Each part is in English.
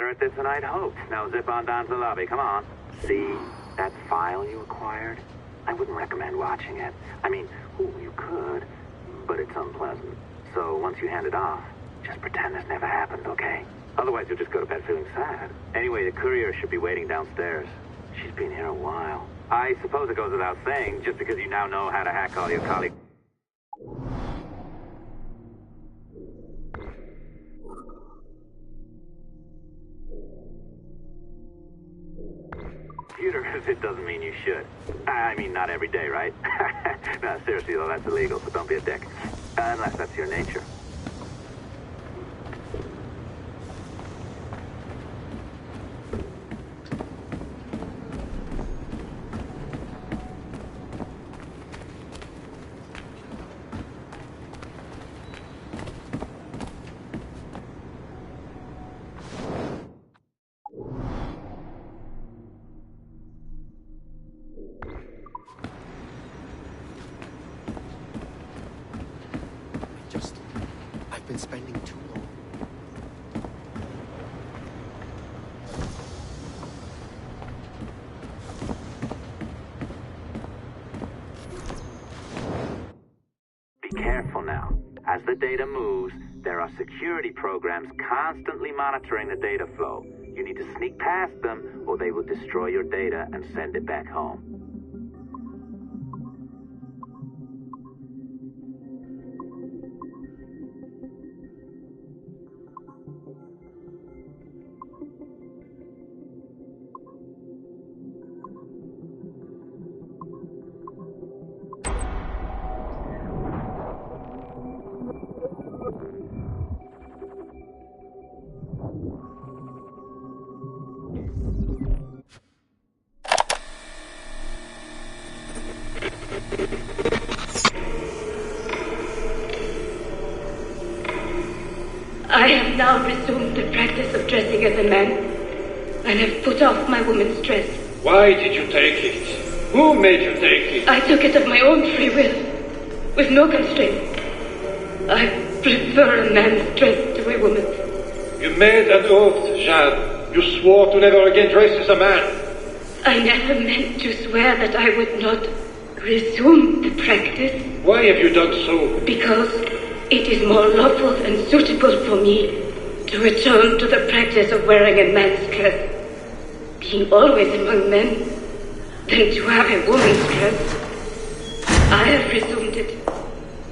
unearthed it tonight, hoped. Now zip on down to the lobby, come on. See that file you acquired? I wouldn't recommend watching it. I mean, you could, but it's unpleasant. So once you hand it off, just pretend this never happened, okay? Otherwise you'll just go to bed feeling sad. Anyway, the courier should be waiting downstairs. She's been here a while. I suppose it goes without saying, just because you now know how to hack all your colleagues. Computers, it doesn't mean you should. I mean, not every day, right? No, seriously though, that's illegal, so don't be a dick. Unless that's your nature. I've been spending too long. Be careful now. As the data moves, there are security programs constantly monitoring the data flow. You need to sneak past them, or they will destroy your data and send it back home. I have now resumed the practice of dressing as a man, and have put off my woman's dress. Why did you take it? Who made you take it? I took it of my own free will, with no constraint. I prefer a man's dress to a woman's. You made an oath, Jeanne. You swore to never again dress as a man. I never meant to swear that I would not resume the practice. Why have you done so? Because it is more lawful and suitable for me to return to the practice of wearing a man's dress, being always among men, than to have a woman's dress. I have resumed it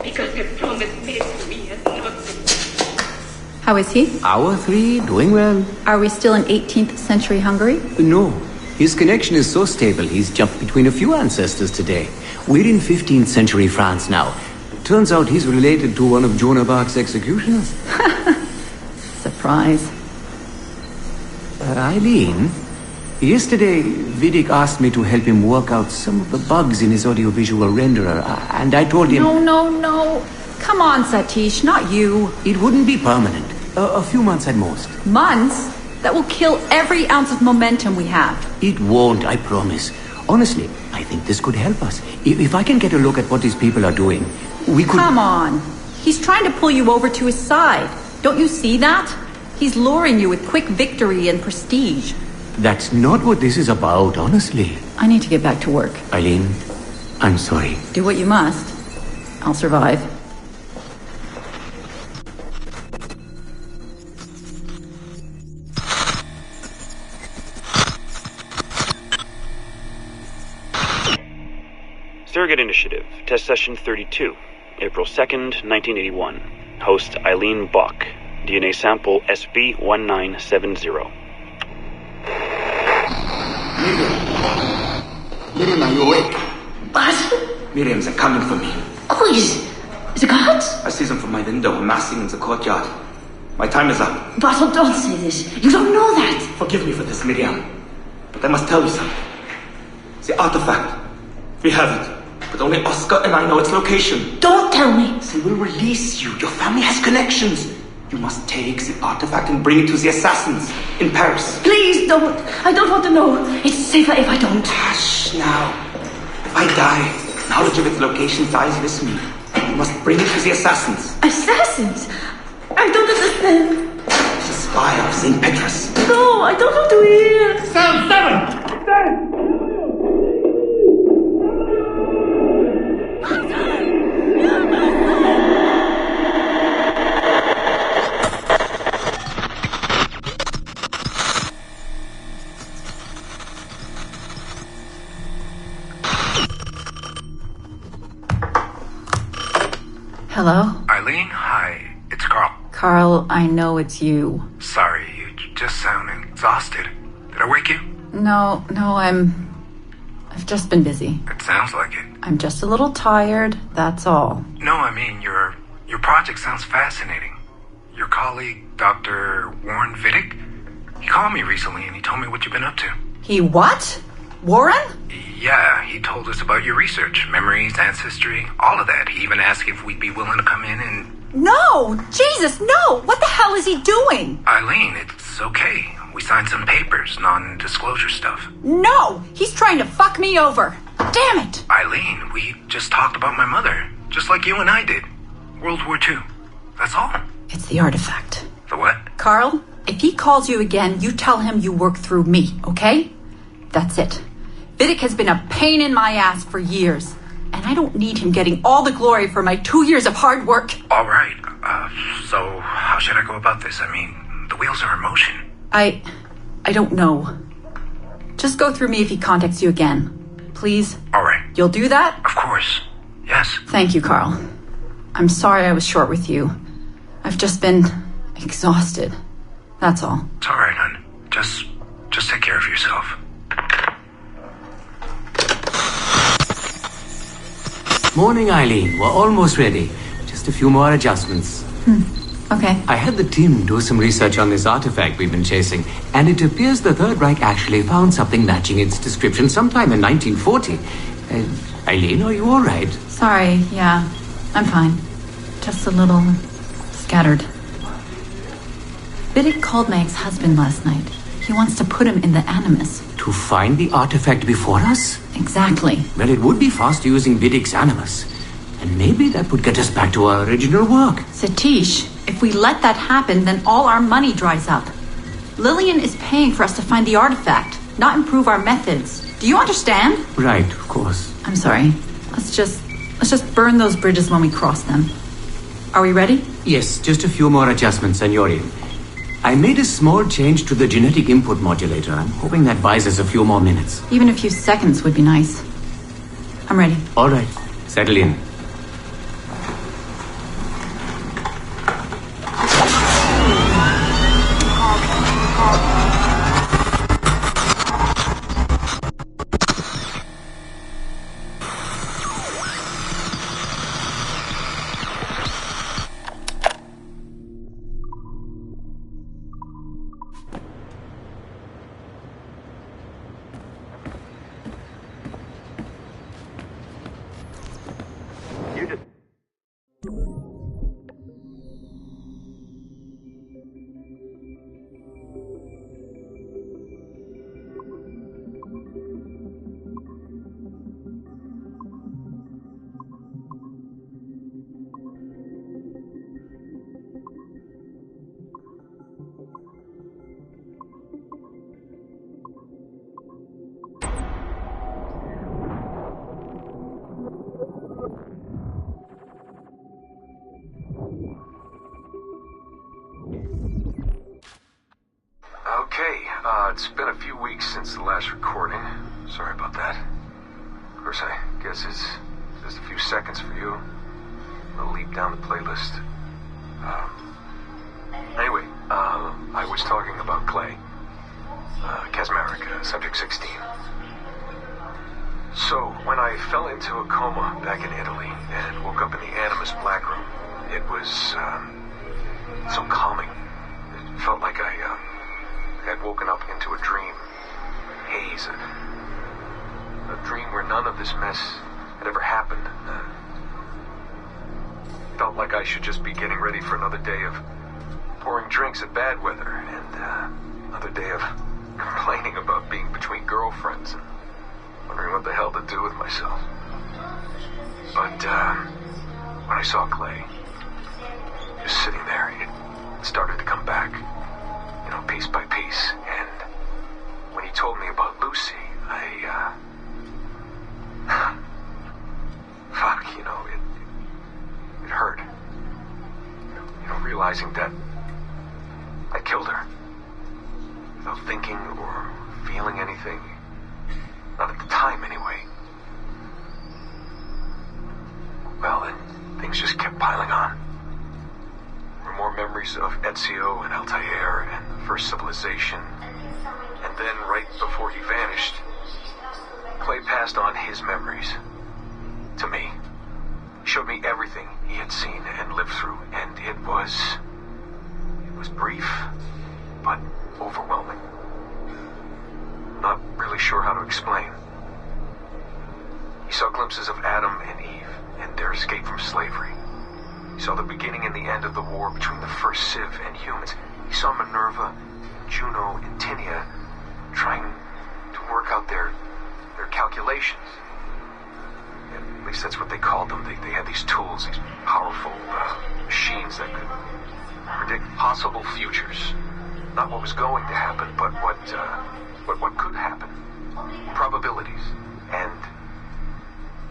because a promise made to me has not been. How is he? Hour 3, doing well. Are we still in 18th century Hungary? No. His connection is so stable, he's jumped between a few ancestors today. We're in 15th century France now. Turns out he's related to one of Joan of Arc's executioners. Surprise. Eileen, yesterday Vidic asked me to help him work out some of the bugs in his audiovisual renderer, and I told him... No. Come on, Satish, not you. It wouldn't be permanent. A few months at most. Months? That will kill every ounce of momentum we have. It won't, I promise. Honestly, I think this could help us. If I can get a look at what these people are doing, we could... Come on. He's trying to pull you over to his side. Don't you see that? He's luring you with quick victory and prestige. That's not what this is about, honestly. I need to get back to work. Eileen, I'm sorry. Do what you must. I'll survive. Surrogate Initiative, Test Session 32, April 2nd, 1981. Host Eileen Bach. DNA sample SB1970. Miriam, are you awake? What? Miriam's coming for me. Oh, is it God? I see them from my window amassing in the courtyard. My time is up. Basil, don't say this. You don't know that. Forgive me for this, Miriam. But I must tell you something. The artifact. We have it. But only Oscar and I know its location. Don't tell me. They will release you. Your family has connections. You must take the artifact and bring it to the assassins in Paris. Please don't. I don't want to know. It's safer if I don't. Hush now. If I die, knowledge of its location dies with me. You must bring it to the assassins. Assassins? I don't understand. The spire of St. Petrus. No. Hello? Eileen, hi. It's Carl. Carl, I know it's you. Sorry, you just sound exhausted. Did I wake you? No, I've just been busy. It sounds like it. I'm just a little tired, that's all. No, I mean, your project sounds fascinating. Your colleague, Dr. Warren Vidic, he called me recently and he told me what you've been up to. He what? Warren? Yeah, he told us about your research, memories, ancestry, all of that. He even asked if we'd be willing to come in and... No! Jesus, no! What the hell is he doing? Eileen, it's okay. We signed some papers, non-disclosure stuff. No! He's trying to fuck me over. Damn it! Eileen, we just talked about my mother, just like you and I did. World War II. That's all. It's the artifact. The what? Carl, if he calls you again, you tell him you work through me, okay? That's it. Vidic has been a pain in my ass for years, and I don't need him getting all the glory for my 2 years of hard work. All right. So how should I go about this? I mean, the wheels are in motion. I don't know. Just go through me if he contacts you again. Please? All right. You'll do that? Of course. Yes. Thank you, Carl. I'm sorry I was short with you. I've just been exhausted. That's all. It's all right, hon. Just take care of yourself. Morning, Eileen. We're almost ready. Just a few more adjustments. Okay. I had the team do some research on this artifact we've been chasing, and it appears the Third Reich actually found something matching its description sometime in 1940. Eileen, are you all right? Sorry, yeah. I'm fine. Just a little scattered. Vidic called my ex-husband last night. He wants to put him in the Animus. To find the artifact before us? Exactly. Well, it would be faster using Vidic's Animus. And maybe that would get us back to our original work. Satish, if we let that happen, then all our money dries up. Lillian is paying for us to find the artifact, not improve our methods. Do you understand? Right, of course. I'm sorry. Let's just burn those bridges when we cross them. Are we ready? Yes, just a few more adjustments and you're in. I made a small change to the genetic input modulator. I'm hoping that buys us a few more minutes. Even a few seconds would be nice. I'm ready. All right, settle in. Okay, it's been a few weeks since the last recording. Sorry about that. Of course, I guess it's just a few seconds for you. I'll leap down the playlist. Anyway, I was talking about Clay. Casse, subject 16. So, when I fell into a coma back in Italy and woke up in the Animus Black Room, it was, so calming. It felt like I had woken up into a dream. Haze. A dream where none of this mess had ever happened. Felt like I should just be getting ready for another day of pouring drinks at bad weather and another day of complaining about being between girlfriends and wondering what the hell to do with myself. But when I saw Clay just sitting there, it started to come back, you know, piece by piece. And when he told me about Lucy, fuck, you know, it hurt. You know, realizing that I killed her without thinking or feeling anything. Not at the time, anyway. Well, then things just kept piling on. There were more memories of Ezio and Altair and the first civilization. And then, right before he vanished, Clay passed on his memories to me. He showed me everything he had seen and lived through, and it was brief, but overwhelming. Not really sure how to explain. He saw glimpses of Adam and Eve and their escape from slavery. He saw the beginning and the end of the war between the first Civ and humans. He saw Minerva, Juno, and Tinia trying to work out their calculations. At least that's what they called them. They had these tools, these powerful machines that could predict possible futures. Not what was going to happen, but what could happen. Probabilities. And,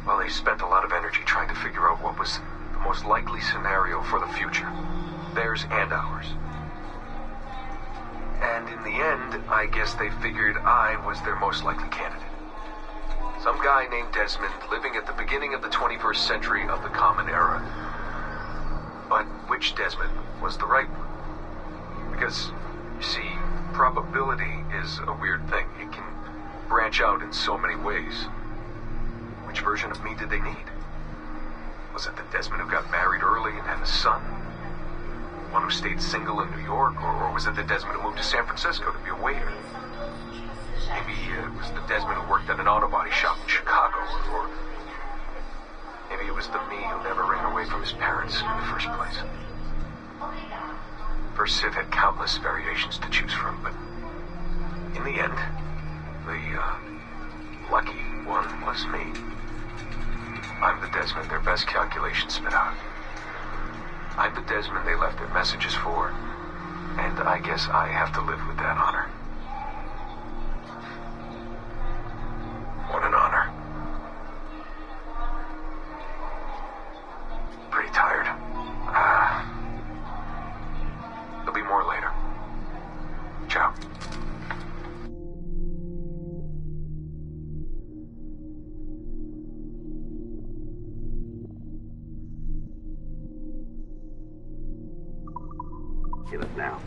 well, they spent a lot of energy trying to figure out what was the most likely scenario for the future. Theirs and ours. And in the end, I guess they figured I was their most likely candidate. Some guy named Desmond living at the beginning of the 21st century of the Common Era. But which Desmond was the right one? Because, you see, probability is a weird thing. It can branch out in so many ways. Which version of me did they need? Was it the Desmond who got married early and had a son? One who stayed single in New York? Or was it the Desmond who moved to San Francisco to be a waiter? Maybe it was the Desmond who worked at an auto body shop in Chicago, or maybe it was the me who never ran away from his parents in the first place. First Civ had countless variations to choose from, but in the end, the lucky one was me. I'm the Desmond their best calculations spit out. I'm the Desmond they left their messages for, and I guess I have to live with that honor. What an honor. Pretty tired. There'll be more later. Ciao. Give us now.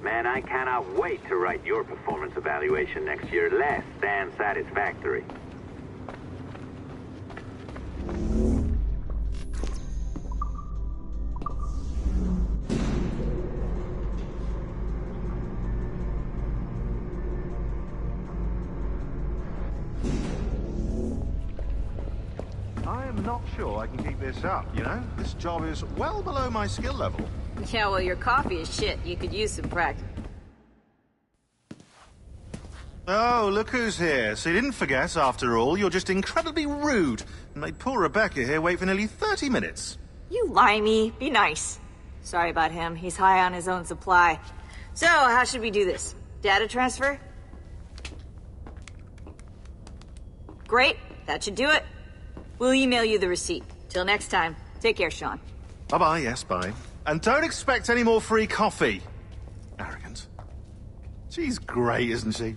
Man, I cannot wait to write your performance evaluation next year. Less than satisfactory. I am not sure I can keep this up, you know? This job is well below my skill level. Yeah, well, your coffee is shit. You could use some practice. Oh, look who's here. So you didn't forget, after all, you're just incredibly rude. And made poor Rebecca here wait for nearly 30 minutes. You limey. Be nice. Sorry about him. He's high on his own supply. So, how should we do this? Data transfer? Great. That should do it. We'll email you the receipt. Till next time. Take care, Sean. Bye-bye, yes, bye. And don't expect any more free coffee. Arrogant. She's great, isn't she?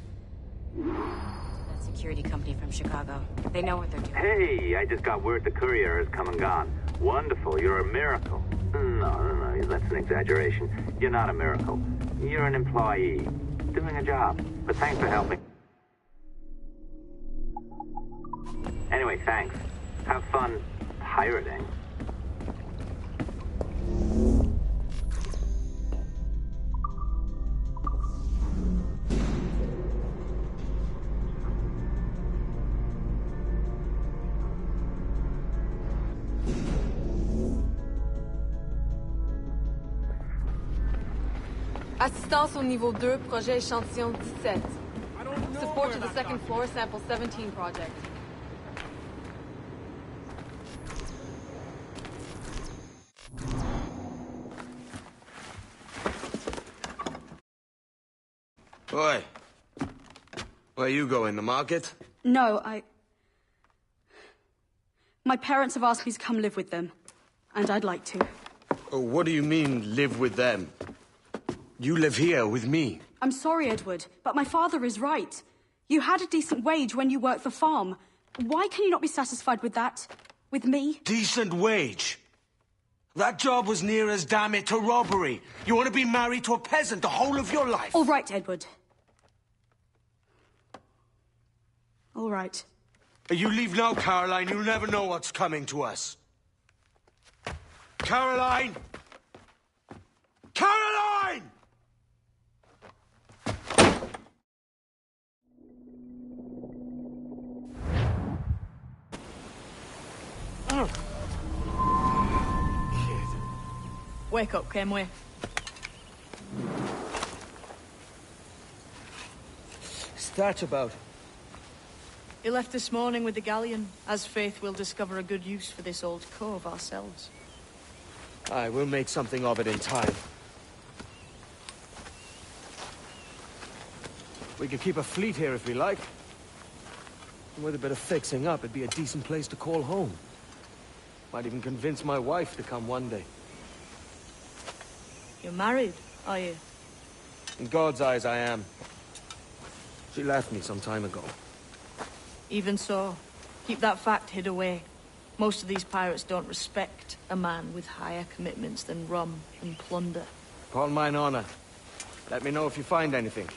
That security company from Chicago. They know what they're doing. Hey, I just got word the courier has come and gone. Wonderful, you're a miracle. No, that's an exaggeration. You're not a miracle. You're an employee. Doing a job. But thanks for helping. Anyway, thanks. Have fun pirating. Assistance au niveau 2, projet échantillon 17. Support to the second floor, sample 17 project. Oi. Where you going, the market? No, My parents have asked me to come live with them, and I'd like to. Oh, what do you mean, live with them? You live here with me. I'm sorry, Edward, but my father is right. You had a decent wage when you worked the farm. Why can you not be satisfied with that? With me? Decent wage? That job was near as damn it to robbery. You want to be married to a peasant the whole of your life? All right, Edward. All right. You leave now, Caroline. You'll never know what's coming to us. Caroline! Caroline! Wake up, Kenway. What's that about? He left this morning with the galleon. As faith, we'll discover a good use for this old cove ourselves. Aye, we'll make something of it in time. We could keep a fleet here if we like. And with a bit of fixing up, it'd be a decent place to call home. Might even convince my wife to come one day. You're married, are you? In God's eyes, I am. She left me some time ago. Even so, keep that fact hid away. Most of these pirates don't respect a man with higher commitments than rum and plunder. Upon mine honor. Let me know if you find anything.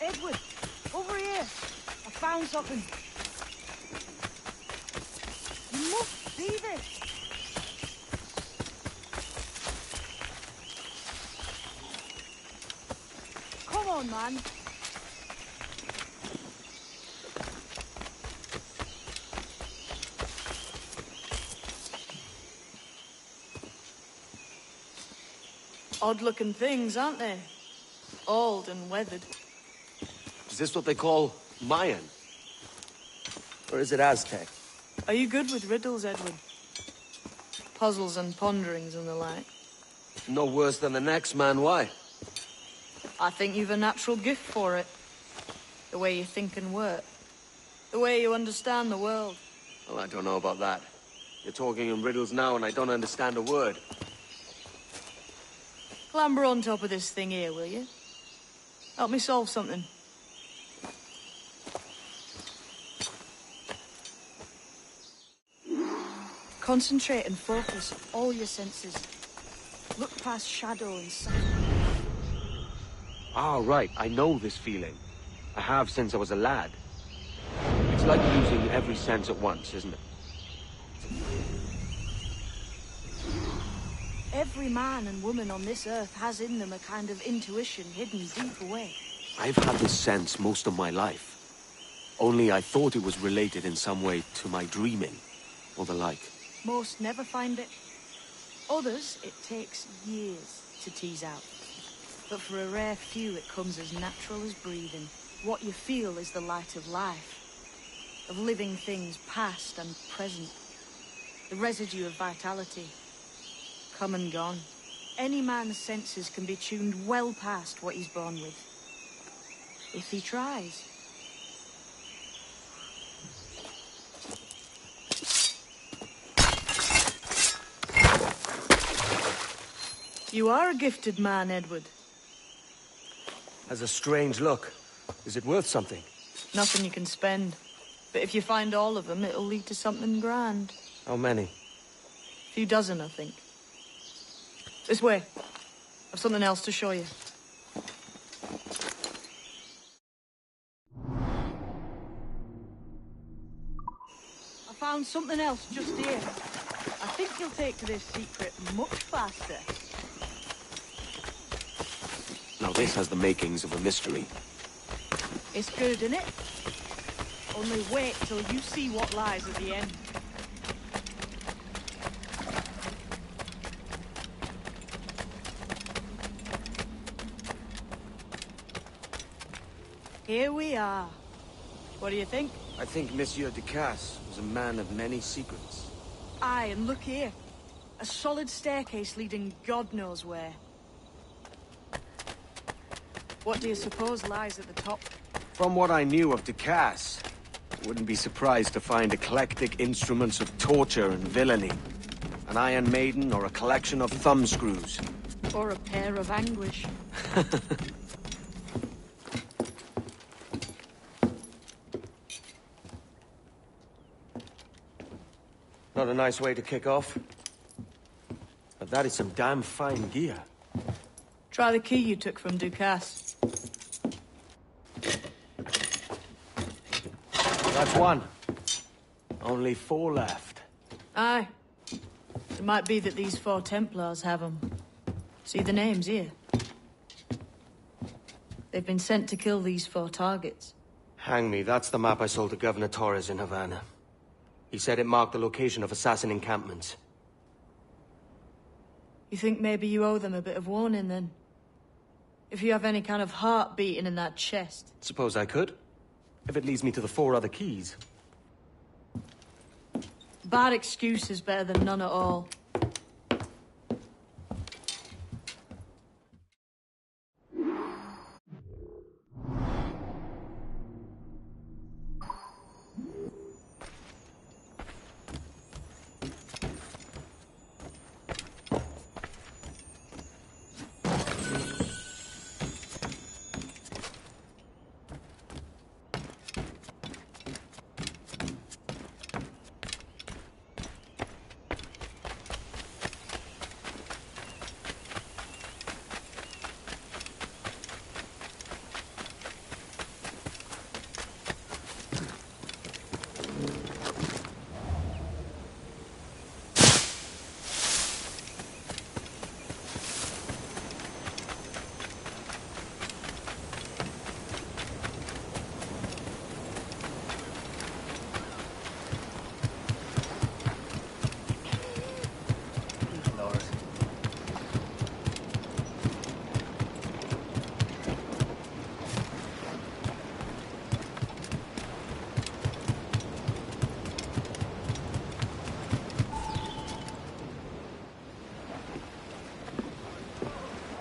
Edward, over here. I found something. You must see this. Come on, man. Odd-looking things, aren't they? Old and weathered. Is this what they call Mayan? Or is it Aztec? Are you good with riddles, Edward? Puzzles and ponderings and the like? No worse than the next man, why? I think you've a natural gift for it. The way you think and work. The way you understand the world. Well, I don't know about that. You're talking in riddles now and I don't understand a word. Clamber on top of this thing here, will you? Help me solve something. Concentrate and focus all your senses. Look past shadow and sound. Ah, right. I know this feeling. I have since I was a lad. It's like losing every sense at once, isn't it? Every man and woman on this earth has in them a kind of intuition hidden deep away. I've had this sense most of my life. Only I thought it was related in some way to my dreaming, or the like. Most never find it. Others, it takes years to tease out. But for a rare few, it comes as natural as breathing. What you feel is the light of life, of living things past and present. The residue of vitality, come and gone. Any man's senses can be tuned well past what he's born with, if he tries. You are a gifted man, Edward. Has a strange look. Is it worth something? Nothing you can spend. But if you find all of them, it'll lead to something grand. How many? A few dozen, I think. This way. I've something else to show you. I found something else just here. I think you'll take to this secret much faster. Now this has the makings of a mystery. It's good, isn't it? Only wait till you see what lies at the end. Here we are. What do you think? I think Monsieur de Casse was a man of many secrets. Aye, and look here. A solid staircase leading God knows where. What do you suppose lies at the top? From what I knew of de Casse, I wouldn't be surprised to find eclectic instruments of torture and villainy. An Iron Maiden or a collection of thumbscrews. Or a pair of anguish. Not a nice way to kick off. But that is some damn fine gear. Try the key you took from Ducasse. That's one. Only 4 left. Aye. It might be that these 4 Templars have them. See the names here? They've been sent to kill these 4 targets. Hang me, that's the map I sold to Governor Torres in Havana. He said it marked the location of assassin encampments. You think maybe you owe them a bit of warning, then? If you have any kind of heart beating in that chest. Suppose I could? If it leads me to the 4 other keys. Bad excuse is better than none at all.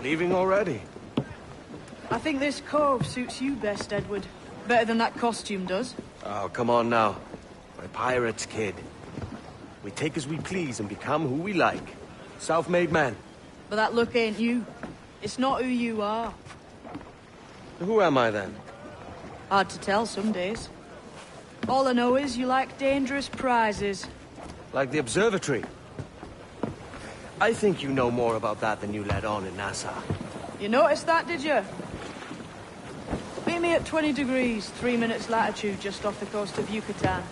Leaving already? I think this cove suits you best, Edward. Better than that costume does. Oh, come on now. We're pirates, kid. We take as we please and become who we like. Self-made men. But that look ain't you. It's not who you are. Who am I, then? Hard to tell some days. All I know is you like dangerous prizes. Like the observatory. I think you know more about that than you let on in Nassau. You noticed that, did you? Meet me at 20 degrees, 3 minutes latitude, just off the coast of Yucatan.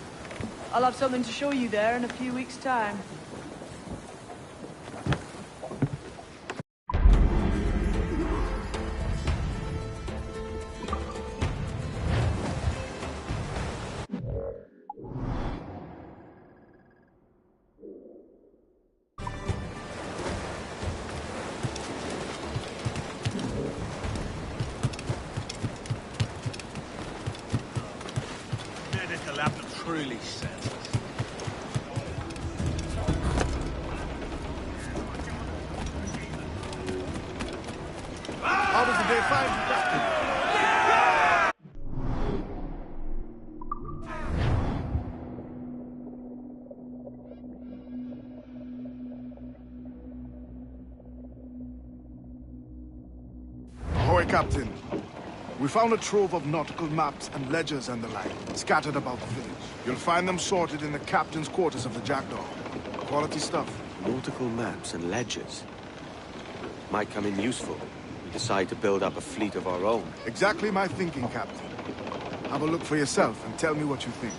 I'll have something to show you there in a few weeks' time. Truly senseless. How does the day find you, Captain? Ahoy, Captain. We found a trove of nautical maps and ledgers and the like, scattered about the village. You'll find them sorted in the captain's quarters of the Jackdaw. Quality stuff. Nautical maps and ledgers. Might come in useful. We decide to build up a fleet of our own. Exactly my thinking, Captain. Have a look for yourself and tell me what you think.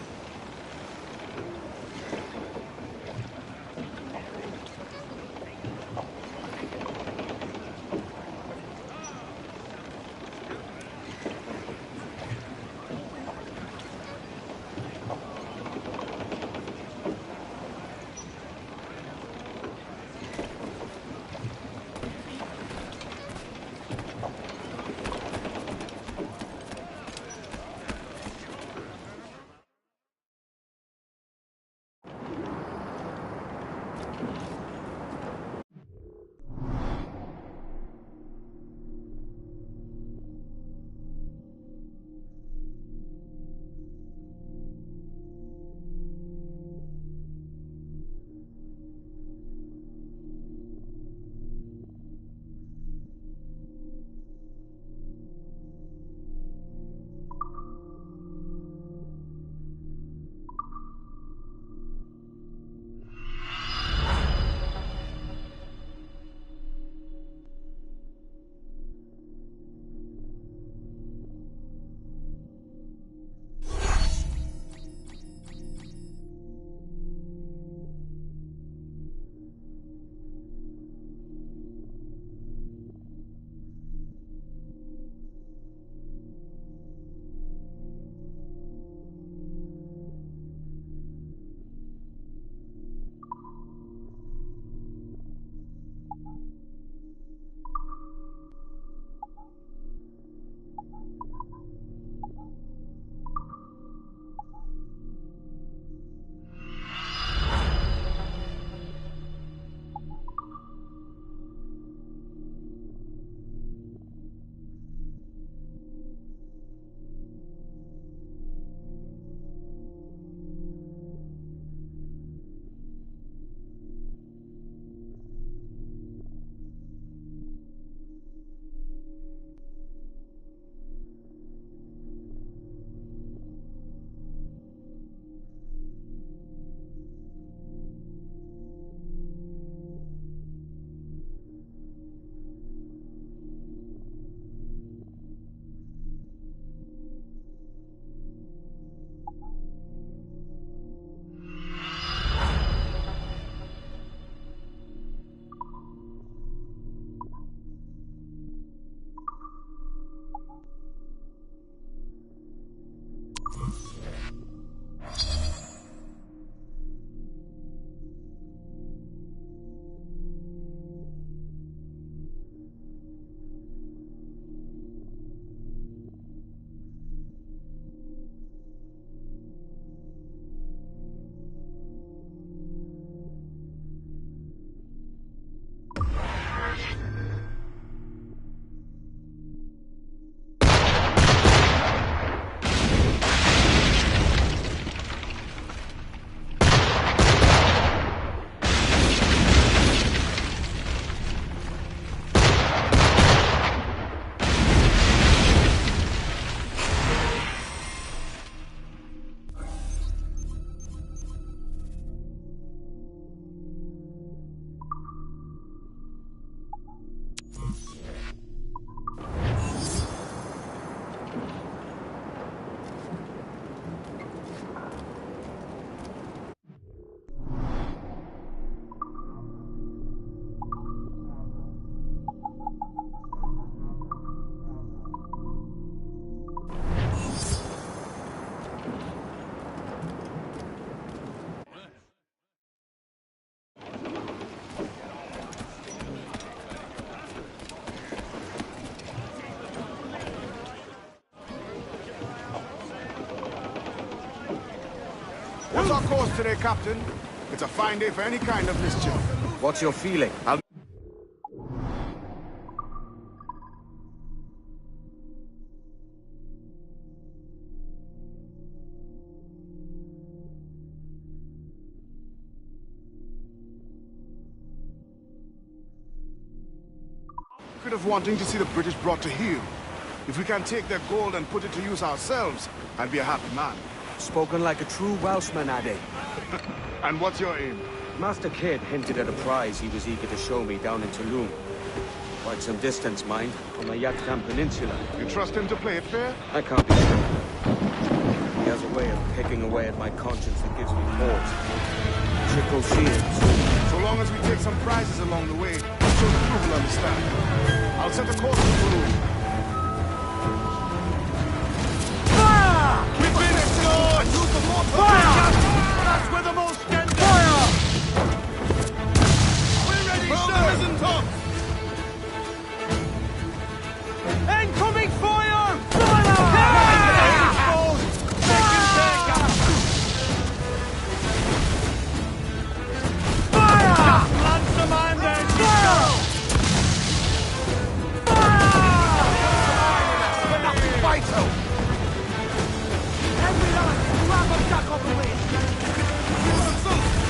What's our course today, Captain? It's a fine day for any kind of mischief. What's your feeling? Bit of wanting to see the British brought to heel. If we can take their gold and put it to use ourselves, I'll be a happy man. Spoken like a true Welshman, Ade. And what's your aim? Master Kidd hinted at a prize he was eager to show me down in Tulum. Quite some distance, mind, from the Yucatan Peninsula. You trust him to play it fair? I can't be sure. He has a way of picking away at my conscience that gives me pause. Trickle shields. So long as we take some prizes along the way, I'm sure the crew will understand. I'll set a course for Peru. Fire! Keep it short! Use the mortar! Fire! That's where the most can go! Fire! We're ready, sir! And top! Incoming fire! Fire!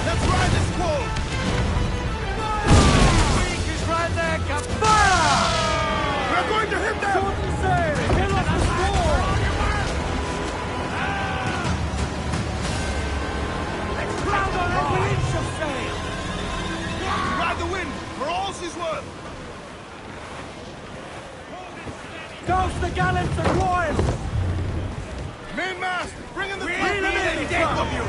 Let's ride this wall! Weak is right there, Cap! Fire! We're going to hit them! Shorten sail! Kill us the score! Let's cloud on every inch of sail! Ride the wind, for all she's worth! Douse the gallants and royals! Mainmast! Bring in the deck of you!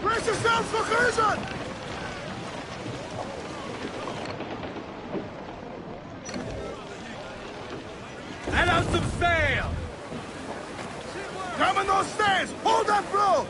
Brace yourselves for collision! Let out some sail! Come on those stairs! Hold that blow!